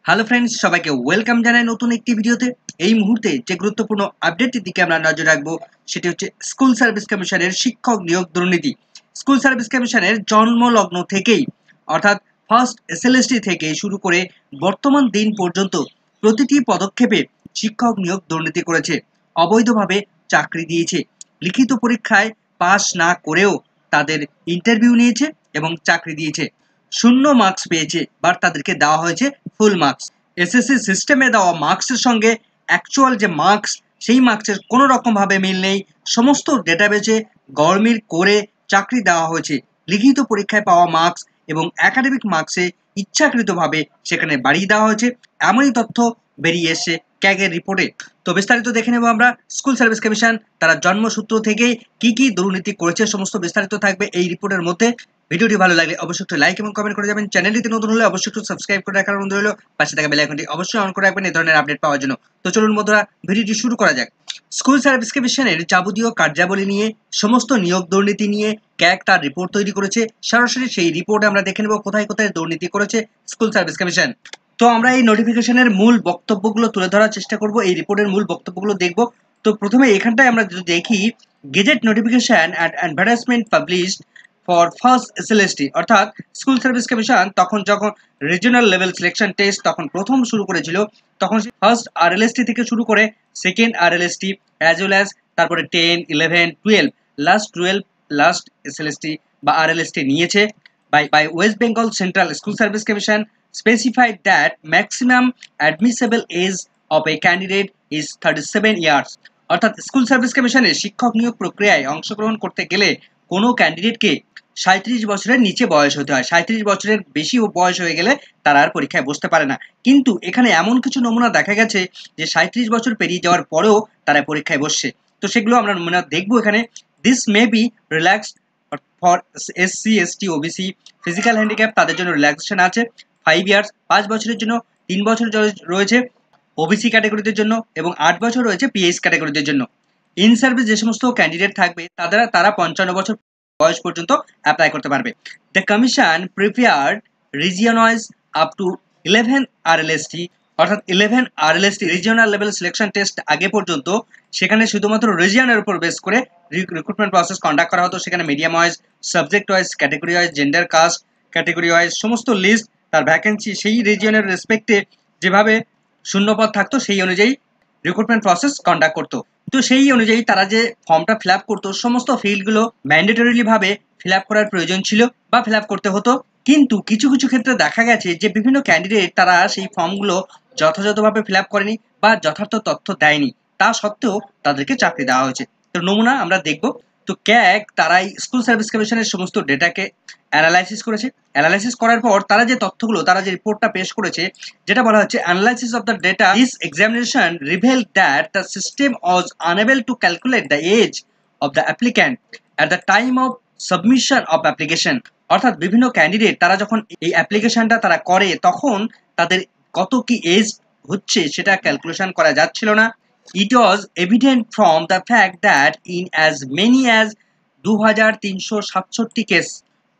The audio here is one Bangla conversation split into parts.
হ্যালো ফ্রেন্ডস, সবাইকে ওয়েলকাম জানাই নতুন একটি ভিডিওতে। এই মুহূর্তে যে গুরুত্বপূর্ণ আপডেটটির দিকে আমরা নজর রাখবো সেটি হচ্ছে স্কুল সার্ভিস কমিশনের শিক্ষক নিয়োগ দুর্নীতি। স্কুল সার্ভিস কমিশনের জন্মলগ্ন থেকেই অর্থাৎ ফার্স্ট এসএলএসটি থেকে শুরু করে বর্তমান দিন পর্যন্ত প্রতিটি পদক্ষেপে শিক্ষক নিয়োগ দুর্নীতি করেছে, অবৈধভাবে চাকরি দিয়েছে, লিখিত পরীক্ষায় পাশ না করেও তাদের ইন্টারভিউ নিয়েছে এবং চাকরি দিয়েছে। শূন্য মার্কস পেয়েছে বা তাদেরকে দেওয়া হয়েছে ফুল মার্কস। এসএসসি সিস্টেমে দেওয়া মার্কসের সঙ্গে অ্যাকচুয়াল যে মার্কস, সেই মার্কসের কোনো রকমভাবে মিল নেই। সমস্ত ডেটাবেজে গরমিল করে চাকরি দেওয়া হয়েছে। লিখিত পরীক্ষায় পাওয়া মার্কস এবং একাডেমিক মার্কসে ইচ্ছাকৃতভাবে সেখানে বাড়িয়ে দেওয়া হয়েছে, এমনই তথ্য বেরিয়ে এসেছে ক্যাগের রিপোর্টে। তো বিস্তারিত দেখে নেব আমরা স্কুল সার্ভিস কমিশন তারা জন্মসূত্র থেকেই কি কি দুর্নীতি করেছে, সমস্ত বিস্তারিত থাকবে এই রিপোর্টের মধ্যে। ভিডিওটি ভালো লাগলে অবশ্যই একটু লাইক এবং কমেন্ট করে যাবেন। চ্যানেলটিতে নতুন হলে অবশ্যই একটু সাবস্ক্রাইব করে রাখার অনুরোধ রইল। পাশে থাকা বেল আইকনটি অবশ্যই অন করে রাখবেন এই ধরনের আপডেট পাওয়ার জন্য। তো চলুন বন্ধুরা, ভিডিওটি শুরু করা যাক। স্কুল সার্ভিস কমিশনের যাবতীয় কার্যাবলী নিয়ে, সমস্ত নিয়োগ দুর্নীতি নিয়ে ক্যাগ তার রিপোর্ট তৈরি করেছে। সরাসরি সেই রিপোর্টে আমরা দেখে নেব কোথায় কোথায় দুর্নীতি করেছে স্কুল সার্ভিস কমিশন। তো আমরা এই নোটিফিকেশনের মূল বক্তব্যগুলো তুলে ধরার চেষ্টা করব, এই রিপোর্টের মূল বক্তব্যগুলো দেখব। তো প্রথমে এখানটায় আমরা যদি দেখি, gazette notification and advertisement published for first SLST, অর্থাৎ স্কুল সার্ভিস কমিশন যখন রিজিওনাল লেভেল সিলেকশন টেস্ট তখন প্রথম শুরু করেছিল, তখন ফার্স্ট আরএলএসটি থেকে শুরু করে সেকেন্ড আরএলএসটি অ্যাজ ওয়েল অ্যাজ তারপরে 10, 11, 12 লাস্ট এসএলএসটি বা আরএলএসটি নিয়েছে। by West Bengal Central School Service Commission specified that maximum admissible age of a candidate is 37 years. অর্থাৎ স্কুল সার্ভিস কমিশনের শিক্ষক নিয়োগ প্রক্রিয়ায় অংশগ্রহণ করতে গেলে কোনো ক্যান্ডিডেটকে 37 বছরের নিচে বয়স হতে হয়। 37 বছরের বেশি বয়স হয়ে গেলে তারা আর পরীক্ষায় বসতে পারে না। কিন্তু এখানে এমন কিছু নমুনা দেখা গেছে যে 37 বছর পেরিয়ে যাওয়ার পরেও তারা পরীক্ষায় বসছে। তো সেগুলো আমরা নমুনা দেখবো এখানে। This may be relaxed for SC, ST, OBC, physical handicap, তাদের জন্য রিল্যাক্সেশন আছে 5 ইয়ার্স, 5 বছরের জন্য, 3 বছর রয়েছে ওবিসি ক্যাটাগরিদের জন্য এবং 8 বছর রয়েছে পিএইচ ক্যাটাগরিদের জন্য। ইন সার্ভিস যে সমস্ত ক্যান্ডিডেট থাকবে তারা 55 বছর বয়স পর্যন্ত অ্যাপ্লাই করতে পারবে। The commission prepared region wise up to 11 আরএলএসটি, অর্থাৎ 11 আরএলএসটি রিজিওনাল লেভেল সিলেকশন টেস্ট আগে পর্যন্ত সেখানে শুধুমাত্র রিজিয়নের উপর বেস করে রিক্রুটমেন্ট প্রসেস কন্ডাক্ট করা হতো। সেখানে medium wise, subject wise, category wise, gender, caste category wise সমস্ত লিস্ট, তার ভ্যাকেন্সি সেই রিজিয়নের রেসপেক্টে যেভাবে শূন্যপদ থাকতো সেই অনুযায়ী রিক্রুটমেন্ট প্রসেস কন্ডাক্ট করতো। তো সেই অনুযায়ী তারা যে ফর্মটা ফিল আপ করতো, সমস্ত ফিল্ডগুলো ম্যান্ডেটরিলি ভাবে ফিল আপ করার প্রয়োজন ছিল বা ফিল আপ করতে হতো। কিন্তু কিছু কিছু ক্ষেত্রে দেখা গেছে যে বিভিন্ন ক্যান্ডিডেট তারা সেই ফর্মগুলো যথাযথভাবে ফিল আপ করেনি বা যথার্থ তথ্য দেয়নি, তা সত্ত্বেও তাদেরকে চাকরি দেওয়া হয়েছে। তো নমুনা আমরা দেখব। তো ক্যাগ তারাই স্কুল সার্ভিস কমিশনের সমস্ত ডেটাকে অ্যানালাইসিস করেছে। অ্যানালাইসিস করার পর তারা যে তথ্যগুলো, তারা যে রিপোর্টটা পেশ করেছে, যেটা বলা হচ্ছে analysis of the data this examination revealed that the system was unable to calculate the age of the applicant at the time of submission of application. অর্থাৎ বিভিন্ন ক্যান্ডিডেট তারা যখন এই অ্যাপ্লিকেশনটা তারা করে তখন তাদের কত কি এজ হচ্ছে সেটা ক্যালকুলেশন করা যাচ্ছিল না। It was evident from the fact that in as many as 2367 case,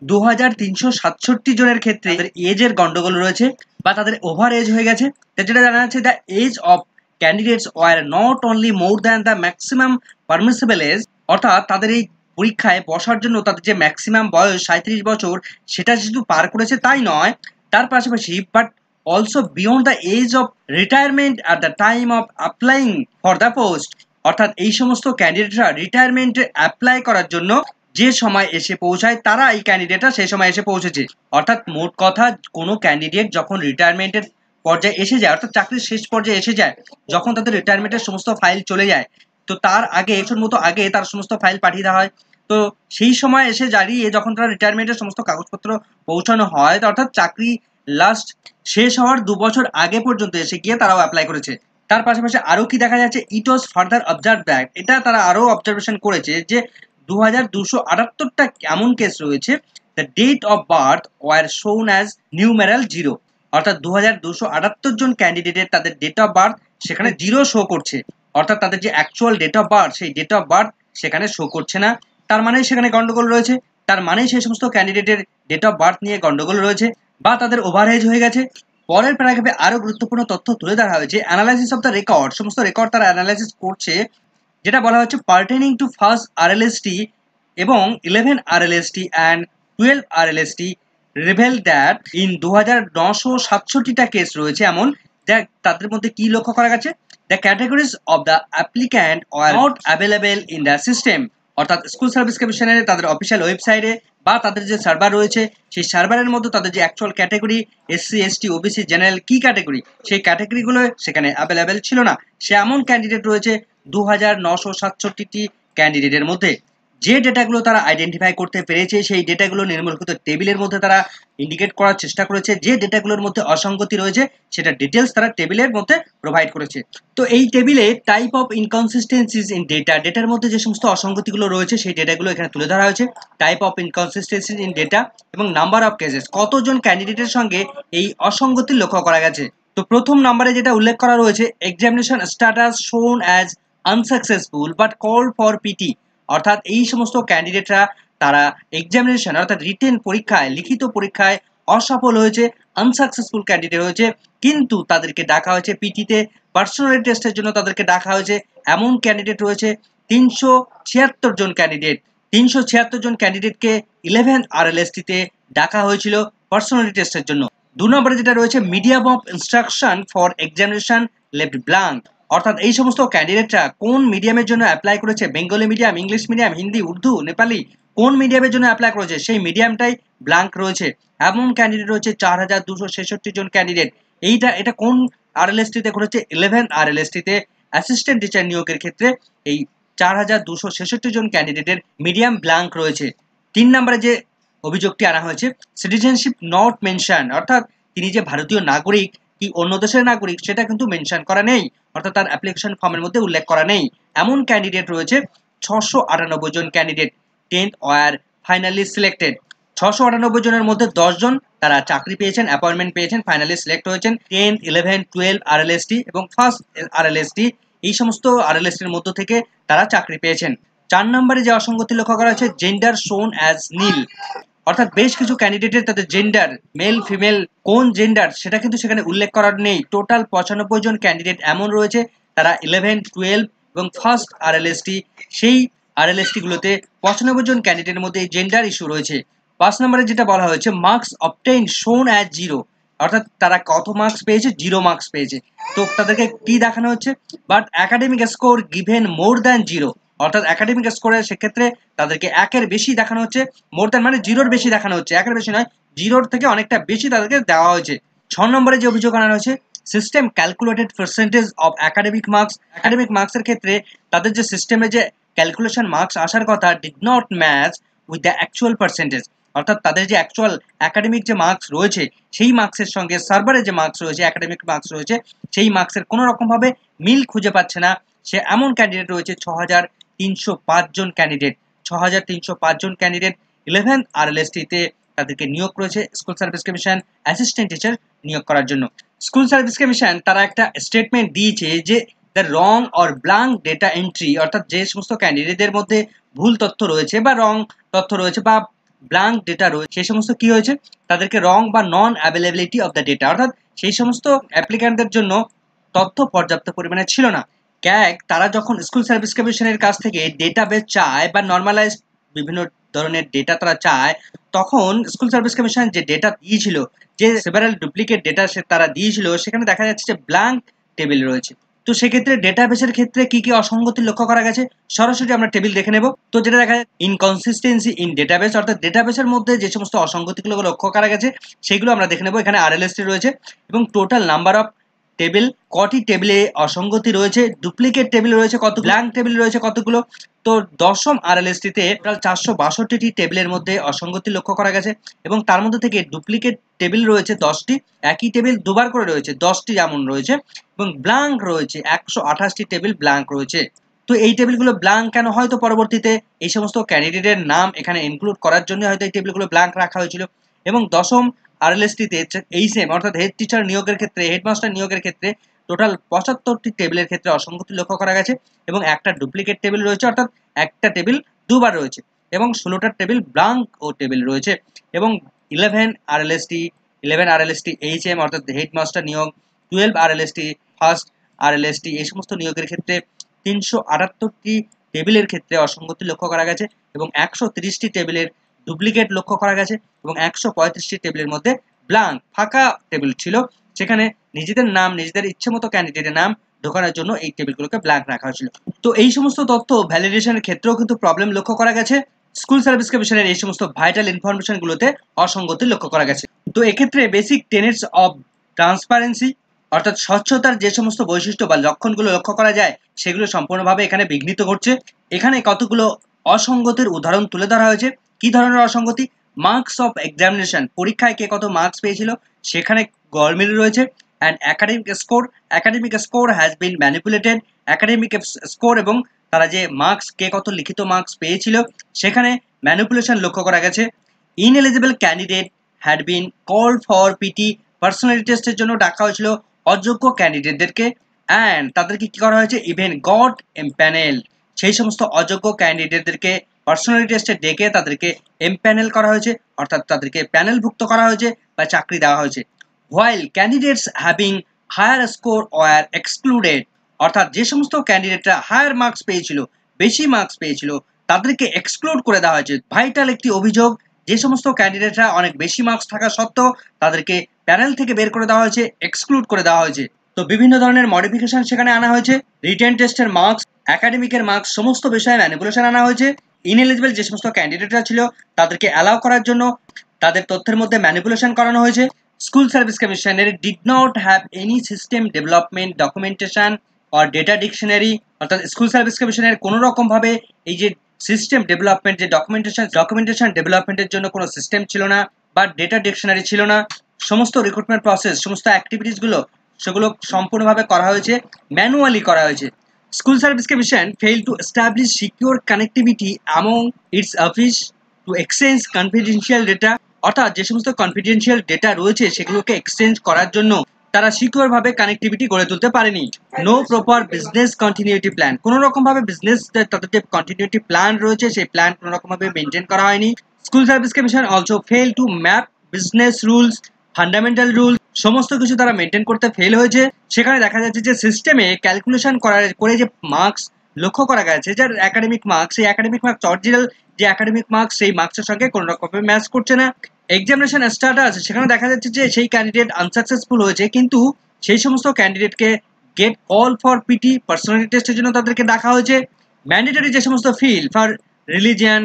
2367 জনের ক্ষেত্রে তাদের এজের গন্ডগোল রয়েছে বা তাদের ওভার এজ হয়ে গেছে। যেটা জানা যাচ্ছে, the age of candidates were not only more than the maximum permissible age, অর্থাৎ তাদের এই পরীক্ষায় বসার জন্য তাদের যে ম্যাক্সিমাম বয়স 37 বছর সেটা শুধু পার করেছে তাই নয়, তার পাশাপাশি but also beyond the age of retirement at the time of applying for the post, অর্থাৎ এই সমস্ত ক্যান্ডিডেটরা রিটায়ারমেন্টে অ্যাপ্লাই করার জন্য যে সময় এসে পৌঁছায় তারা এই ক্যান্ডিডেটরা সেই সময় এসে পৌঁছেছে। অর্থাৎ মোট কথা, কোনো ক্যান্ডিডেট যখন রিটায়ারমেন্টের পর্যায়ে এসে যায়, অর্থাৎ চাকরির শেষ পর্যায়ে এসে যায়, যখন তাদের রিটায়ারমেন্টের সমস্ত ফাইল চলে যায়, তো তার আগে মতো আগে তার সমস্ত ফাইল পাঠিয়ে দেওয়া হয়। তো সেই সময় এসে দাঁড়িয়ে যখন তারা রিটায়ারমেন্টের সমস্ত কাগজপত্র পৌঁছানো হয়, অর্থাৎ চাকরি লাস্ট শেষ হওয়ার 2 বছর আগে পর্যন্ত এসে গিয়ে তারাও অ্যাপ্লাই করেছে। তার পাশাপাশি আরও কি দেখা যাচ্ছে, ইট ওয়াজ ফার্দার অবজার্ভ দ্যাট, এটা তারা আরও অবজারভেশন করেছে যে 2278টা এমন কেস রয়েছে the date of birth were shown as numeral 0, অর্থাৎ 2278 জন ক্যান্ডিডেটের তাদের ডেট অফ বার্থ সেখানে 0 শো করছে, অর্থাৎ তাদের যে অ্যাকচুয়াল ডেট অফ বার্থ সেই ডেট অফ বার্থ সেখানে শো করছে না। তার মানে সেখানে গন্ডগোল রয়েছে, তার মানে সেই সমস্ত ক্যান্ডিডেটের ডেট অফ বার্থ নিয়ে গন্ডগোল রয়েছে বা তাদের ওভারএজ হয়ে গেছে। পরের প্যারাগ্রাফে আরো গুরুত্বপূর্ণ তথ্য তুলে ধরা হয়েছে। অ্যানালাইসিস অফ দ্য রেকর্ড, সমস্ত রেকর্ড তারা অ্যানালাইসিস করছে, যেটা বলা হচ্ছে পার্টেনিং টু ফার্স্ট আরএলএসটি এবং 11 RLST and 12 RLST reveal that in 2967টা কেস রয়েছে এমন, তাদের মধ্যে কি লক্ষ্য করা গেছে, the categories of the applicant are not available in the system, অর্থাৎ স্কুল সার্ভিস কমিশনের তাদের অফিসিয়াল ওয়েবসাইটে বা তাদের যে সার্ভার রয়েছে সেই সার্ভারের মধ্যে তাদের যে actual category SC ST OBC general কি ক্যাটাগরি, সেই ক্যাটাগরিগুলো সেখানে অ্যাভেলেবেল ছিল না। সে এমন ক্যান্ডিডেট রয়েছে 2967টি ক্যান্ডিডেটের মধ্যে। যে ডেটাগুলো তারা আইডেন্টিফাই করতে পেরেছে সেই ডেটাগুলো নিম্নলিখিত টেবিলের মধ্যে তারা ইন্ডিকেট করার চেষ্টা করেছে। যে ডেটাগুলোর মধ্যে অসঙ্গতি রয়েছে সেটা ডিটেলস তারা টেবিলের মধ্যে প্রোভাইড করেছে। তো এই টেবিলে টাইপ অফ ইনকনসিস্টেন্সিজ ইন ডেটার মধ্যে যে সমস্ত অসঙ্গতিগুলো রয়েছে সেই ডেটাগুলো এখানে তুলে ধরা হয়েছে। টাইপ অফ ইনকনসিস্টেন্সিজ ইন ডেটা এবং নাম্বার অফ কেসেস, কতজন ক্যান্ডিডেটের সঙ্গে এই অসঙ্গতি লক্ষ্য করা গেছে। তো প্রথম নম্বরে যেটা উল্লেখ করা রয়েছে, examination status shown as unsuccessful but call for PT, অর্থাৎ এই সমস্ত ক্যান্ডিডেটরা তারা এক্সামিনেশন অর্থাৎ রিটেন পরীক্ষায়, লিখিত পরীক্ষায় অসফল হয়েছে, আনসাকসেসফুল ক্যান্ডিডেট হয়েছে, কিন্তু তাদেরকে ডাকা হয়েছে পিটিতে, পার্সোনালিটি টেস্টের জন্য তাদেরকে ডাকা হয়েছে। এমন ক্যান্ডিডেট রয়েছে 376 জন ক্যান্ডিডেট। 376 জন ক্যান্ডিডেটকে 11 আরএলএসটিতে ডাকা হয়েছিল পার্সোনালিটি টেস্টের জন্য। 2 নম্বরে যেটা রয়েছে, medium of instruction for examination left blank, অর্থাৎ এই সমস্ত ক্যান্ডিডেটরা কোন মিডিয়ামের জন্য অ্যাপ্লাই করেছে, Bengali medium, English medium, Hindi, Urdu, Nepali, কোন মিডিয়ামের জন্য অ্যাপ্লাই করেছে সেই মিডিয়ামটাই ব্ল্যাঙ্ক রয়েছে। এমন ক্যান্ডিডেট রয়েছে 4266 জন ক্যান্ডিডেট। এটা কোন আরএলএসটিতে করেছে, 11 আরএলএসটিতে অ্যাসিস্ট্যান্ট টিচার নিয়োগের ক্ষেত্রে এই 4266 জন ক্যান্ডিডেটের মিডিয়াম ব্ল্যাঙ্ক রয়েছে। 3 নম্বরে যে অভিযোগটি আনা হয়েছে, সিটিজেনশিপ নট মেনশন, অর্থাৎ তিনি যে ভারতীয় নাগরিক কি অন্য দেশের নাগরিক সেটা কিন্তু মেনশন করা নেই, অর্থাৎ তার অ্যাপ্লিকেশন ফর্মের মধ্যে উল্লেখ করা নেই। এমন ক্যান্ডিডেট রয়েছে 698 জন candidate. 10th were finally selected, 698 জনের মধ্যে 10 জন তারা চাকরি পেয়েছেন, অ্যাপয়েন্টমেন্ট পেয়েছেন, ফাইনালি সিলেক্ট হয়েছেন। 10th 11 12 আরএলএসটি এবং ফার্স্ট আরএলএসটি, এই সমস্ত আরএলএসটির মধ্য থেকে তারা চাকরি পেয়েছেন। 4 নম্বরে যে অসঙ্গতি লক্ষ্য করা হয়েছে, জেন্ডার শোন অ্যাজ নীল, অর্থাৎ বেশ কিছু ক্যান্ডিডেটের তাদের জেন্ডার, মেল ফিমেল কোন জেন্ডার সেটা কিন্তু সেখানে উল্লেখ করা নেই। টোটাল 95 জন ক্যান্ডিডেট এমন রয়েছে তারা 11 12 এবং ফার্স্ট আরএলএসটি, সেই আরএলএসটি গুলোতে 95 জন ক্যান্ডিডেটের মধ্যে জেন্ডার ইস্যু রয়েছে। 5 নম্বরে যেটা বলা হয়েছে, মার্কস অবটেইন শোন অ্যাজ জিরো, অর্থাৎ তারা কত মার্কস পেয়েছে, 0 মার্কস পেয়েছে। তো তাদেরকে কি দেখানো হচ্ছে, but academic score given more than 0, অর্থাৎ একাডেমিক স্কোরের সেক্ষেত্রে তাদেরকে 1-এর বেশি দেখানো হচ্ছে। মোর দ্যান মানে 0-র বেশি দেখানো হচ্ছে, 1-এর বেশি নয়, 0-র থেকে অনেকটা বেশি তাদেরকে দেওয়া হয়েছে। 6 নম্বরে যে অভিযোগ আনা হয়েছে, system calculated percentage of academic marks, academic মার্কসের ক্ষেত্রে তাদের যে সিস্টেমে যে ক্যালকুলেশন মার্কস আসার কথা did not match with the actual percentage, অর্থাৎ তাদের যে অ্যাকচুয়াল একাডেমিক যে মার্কস রয়েছে সেই মার্কসের সঙ্গে সার্ভারে যে মার্কস রয়েছে, একাডেমিক মার্কস রয়েছে, সেই মার্কসের কোনো রকমভাবে মিল খুঁজে পাচ্ছে না। সে এমন ক্যান্ডিডেট রয়েছে 6305 জন ক্যান্ডিডেট। 6305 জন ক্যান্ডিডেট 11 আরএলএসটিতে তাদেরকে নিয়োগ করেছে school service commission assistant teacher নিয়োগ করার জন্য। স্কুল সার্ভিস কমিশন তারা একটা স্টেটমেন্ট দিয়েছে যে the wrong or blank data entry, অর্থাৎ যে সমস্ত ক্যান্ডিডেটদের মধ্যে ভুল তথ্য রয়েছে বা রং তথ্য রয়েছে বা ব্ল্যাঙ্ক ডেটা রয়েছে, সেই সমস্ত কি হয়েছে, তাদেরকে রং বা নন অ্যাভেলেবিলিটি অফ দ্য ডেটা, অর্থাৎ সেই সমস্ত অ্যাপ্লিক্যান্টদের জন্য তথ্য পর্যাপ্ত পরিমাণে ছিল না। ক্যাগ তারা যখন স্কুল সার্ভিস কমিশনের কাছ থেকে ডেটাবেস চায় বা নর্মালাইজ বিভিন্ন ধরনের ডেটা তারা চায়, তখন স্কুল সার্ভিস কমিশন যে ডেটা দিয়েছিল, যে সেভারাল ডুপ্লিকেট ডেটা তারা দিয়েছিল, সেখানে দেখা যাচ্ছে যে ব্ল্যাঙ্ক টেবিল রয়েছে। তো সেক্ষেত্রে ডেটাবেসের ক্ষেত্রে কি কি অসঙ্গতি লক্ষ্য করা গেছে, সরাসরি আমরা টেবিল দেখে নেব। তো যেটা দেখা যায়, ইনকনসিস্টেন্সি ইন ডেটাবেস, অর্থাৎ ডেটাবেসের মধ্যে যে সমস্ত অসঙ্গতিগুলো লক্ষ্য করা গেছে সেগুলো আমরা দেখে নেব। এখানে আরএলএসটি রয়েছে এবং টোটাল নাম্বার অফ টেবিল, কটি টেবিলে অসঙ্গতি রয়েছে, ডুপ্লিকেট টেবিল রয়েছে কত, ব্ল্যাঙ্ক টেবিল রয়েছে কতগুলো। তো দশম আরএলএসটিতে টোটাল 462টি টেবিলের মধ্যে অসঙ্গতি লক্ষ্য করা গেছে এবং তার মধ্যে থেকে ডুপ্লিকেট টেবিল রয়েছে 10টি, একই টেবিল দুবার করে রয়েছে 10টি যেমন রয়েছে, এবং ব্ল্যাঙ্ক রয়েছে 128টি টেবিল ব্ল্যাঙ্ক রয়েছে। তো এই টেবিলগুলো ব্ল্যাঙ্ক কেন, হয়তো পরবর্তীতে এই সমস্ত ক্যান্ডিডেটের নাম এখানে ইনক্লুড করার জন্য হয়তো এই টেবিলগুলো ব্ল্যাঙ্ক রাখা হয়েছিল। এবং দশম আরএলএসটিতে এইচএম অর্থাৎ হেড টিচার নিয়োগের ক্ষেত্রে, হেডমাস্টার নিয়োগের ক্ষেত্রে টোটাল 75টি টেবিলের ক্ষেত্রে অসঙ্গতি লক্ষ্য করা গেছে এবং একটা ডুপ্লিকেট টেবিল রয়েছে, অর্থাৎ একটা টেবিল দুবার রয়েছে, এবং 16টা টেবিল ব্ল্যাঙ্ক ও টেবিল রয়েছে। এবং 11 আরএলএসটি 11 আরএলএসটি এইচএম অর্থাৎ হেডমাস্টার নিয়োগ, 12 আরএলএসটি ফার্স্ট আরএলএসটি এই সমস্ত নিয়োগের ক্ষেত্রে 378টি টেবিলের ক্ষেত্রে অসঙ্গতি লক্ষ্য করা গেছে এবং 130টি টেবিলের ডুপ্লিকেট লক্ষ্য করা গেছে এবং 135টি টেবিলের মধ্যে ব্ল্যাঙ্ক ফাঁকা টেবিল ছিল, সেখানে নিজেদের নাম নিজেদের ইচ্ছে মতো ক্যান্ডিডেটের নাম ঢোকানোর জন্য এই টেবিলগুলোকে ব্ল্যাঙ্ক রাখা হয়েছিল। তো এই সমস্ত তথ্য ভ্যালিডেশনের ক্ষেত্রেও কিন্তু প্রবলেম লক্ষ্য করা গেছে। স্কুল সার্ভিস কমিশনের এই সমস্ত ভাইটাল ইনফরমেশনগুলোতে অসঙ্গতি লক্ষ্য করা গেছে। তো এক্ষেত্রে বেসিক টেনেটস অফ ট্রান্সপারেন্সি অর্থাৎ স্বচ্ছতার যে সমস্ত বৈশিষ্ট্য বা লক্ষণগুলো লক্ষ্য করা যায় সেগুলো সম্পূর্ণভাবে এখানে বিঘ্নিত করছে। এখানে কতগুলো অসঙ্গতির উদাহরণ তুলে ধরা হয়েছে। কি ধরনের অসঙ্গতি? মার্কস অফ এক্সামিনেশন, পরীক্ষায় কে কত মার্কস পেয়েছিল সেখানে গরমিল রয়েছে। And academic score has been manipulated, academic score এবং তারা যে মার্কস কে কত লিখিত মার্কস পেয়েছিল সেখানে ম্যানিপুলেশন লক্ষ্য করা গেছে। Ineligible candidate had been called for PT, personality টেস্টের জন্য ডাকা হয়েছিল অযোগ্য ক্যান্ডিডেটদেরকে অ্যান্ড তাদেরকে কি করা হয়েছে ইভেন গট এমপ্যানেল, সেই সমস্ত অযোগ্য ক্যান্ডিডেটদেরকে পার্সোনালিটি টেস্টে ডেকে তাদেরকে এমপ্যানেল করা হয়েছে অর্থাৎ তাদেরকে প্যানেলভুক্ত করা হয়েছে বা চাকরি দেওয়া হয়েছে। While candidates having higher score were excluded, অর্থাৎ যে সমস্ত ক্যান্ডিডেটরা হায়ার মার্কস পেয়েছিল বেশি মার্কস পেয়েছিল তাদেরকে এক্সক্লুড করে দেওয়া হয়েছে। ভাইটাল একটি অভিযোগ, যে সমস্ত ক্যান্ডিডেটরা অনেক বেশি মার্কস থাকা সত্ত্বেও তাদেরকে প্যানেল থেকে বের করে দেওয়া হয়েছে, এক্সক্লুড করে দেওয়া হয়েছে। তো বিভিন্ন ধরনের মডিফিকেশন সেখানে আনা হয়েছে। রিটেন টেস্টের মার্কস, একাডেমিকের মার্কস সমস্ত বিষয়ে ম্যানিপুলেশন আনা হয়েছে। ইনএলিজিবল যে সমস্ত ক্যান্ডিডেটরা ছিল তাদেরকে অ্যালাউ করার জন্য তাদের তথ্যের মধ্যে ম্যানিপুলেশন করানো হয়েছে। স্কুল সার্ভিস কমিশনের did not have any system development documentation or data dictionary, অর্থাৎ স্কুল সার্ভিস কমিশনের কোনো রকম ভাবে এই যে সিস্টেম ডেভেলপমেন্ট যে ডকুমেন্টেশন ডেভেলপমেন্টের জন্য কোনো সিস্টেম ছিল না বা ডেটা ডিকশনারি ছিল না। সমস্ত রিক্রুটমেন্ট প্রসেস সমস্ত অ্যাক্টিভিটিসগুলো সেগুলো সম্পূর্ণভাবে করা হয়েছে, ম্যানুয়ালি করা হয়েছে। School service commission fail to establish secure connectivity among it's office to exchange confidential data, অর্থাৎ যে সমস্ত কনফিডেন্সিয়াল ডেটা রয়েছে সেগুলোকে এক্সচেঞ্জ করার জন্য তারা সিকিউর ভাবে কানেক্টিভিটি গড়ে তুলতে পারেনি। No proper business continuity plan, কোনো রকম ভাবে বিজনেস তাদের যে কন্টিনিউটি প্ল্যান রয়েছে সেই প্ল্যান কোনো রকম ভাবে মেনটেন করা হয়নি। School service commission also fail to map business rules, fundamental rules সমস্ত কিছু তারা মেনটেন করতে ফেল হয়েছে। সেখানে দেখা যাচ্ছে যে সিস্টেমে ক্যালকুলেশন করে যে মার্কস লক্ষ্য করা গেছে যার একাডেমিক মার্কস, সেই একাডেমিক মার্কস অরিজিনাল যে একাডেমিক মার্কস সেই মার্কসের সঙ্গে কোনো রকমভাবে ম্যাচ করছে না। এক্সামিনেশন স্ট্যাটাস সেখানে দেখা যাচ্ছে যে সেই ক্যান্ডিডেট আনসাকসেসফুল হয়েছে কিন্তু সেই সমস্ত ক্যান্ডিডেটকে get call for PT personality টেস্টের জন্য তাদেরকে ডাকা হয়েছে। ম্যান্ডেটরি যে সমস্ত ফিল্ড ফর রিলিজিয়ান,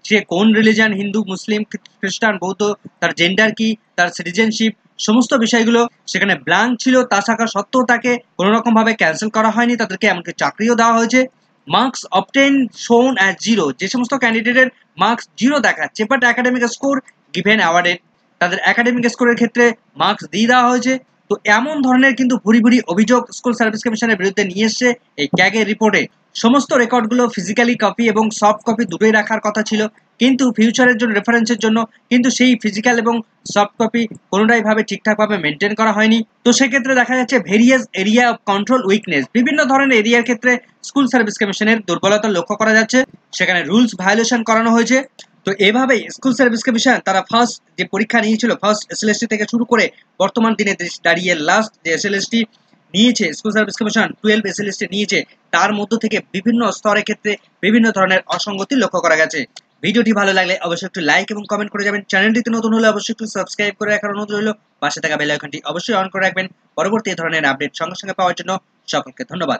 সে কোন রিলিজিয়ান, হিন্দু মুসলিম খ্রিস্টান বৌদ্ধ, তার জেন্ডার কি, তার সিটিজেনশিপ সমস্ত বিষয়গুলো সেখানে ব্ল্যাঙ্ক ছিল, তা থাকা সত্ত্বেও তাকে কোনো রকম ভাবে ক্যান্সেল করা হয়নি, তাদেরকে এমনকি চাকরিও দেওয়া হয়েছে। মার্কস অবটেন শোন অ্যাজ জিরো, যে সমস্ত ক্যান্ডিডেটের মার্কস জিরো দেখাচ্ছে but academic score given awarded, তাদের একাডেমিক স্কোরের ক্ষেত্রে মার্কস দিয়ে দেওয়া হয়েছে। তো এমন ধরনের কিন্তু ভুরি ভুরি অভিযোগ স্কুল সার্ভিস কমিশনের বিরুদ্ধে নিয়ে এসছে এই ক্যাগের রিপোর্টে। সমস্ত রেকর্ডগুলো ফিজিক্যালি কপি এবং সফট কপি দুটোই রাখার কথা ছিল কিন্তু ফিউচারের জন্য রেফারেন্সের জন্য কিন্তু সেই ফিজিক্যাল এবং সফট কপি কোনোটাই ভাবে ঠিকঠাকভাবে মেনটেন করা হয়নি। তো সেক্ষেত্রে দেখা যাচ্ছে various area of control weakness, বিভিন্ন ধরনের এরিয়ার ক্ষেত্রে স্কুল সার্ভিস কমিশনের দুর্বলতা লক্ষ্য করা যাচ্ছে, সেখানে রুলস ভায়োলেশন করানো হয়েছে। তো এভাবেই স্কুল সার্ভিস কমিশন তারা ফার্স্ট যে পরীক্ষা নিয়েছিল ফার্স্ট এসএলএসটি থেকে শুরু করে বর্তমান দিনে দাঁড়িয়ে লাস্ট যে এসএলএসটি নিয়েছে স্কুল সার্ভিস কমিশন 12 এসএলএসটি নিয়েছে তার মধ্য থেকে বিভিন্ন স্তরের ক্ষেত্রে বিভিন্ন ধরনের অসঙ্গতি লক্ষ্য করা গেছে। ভিডিওটি ভালো লাগলে অবশ্যই একটু লাইক এবং কমেন্ট করে যাবেন। চ্যানেলটিতে নতুন হলে অবশ্যই একটু সাবস্ক্রাইব করে রাখার অনুরোধ রইল। পাশে থাকা বেল আইকনটি অবশ্যই অন করে রাখবেন পরবর্তী ধরনের আপডেট সঙ্গে সঙ্গে পাওয়ার জন্য। সকলকে ধন্যবাদ।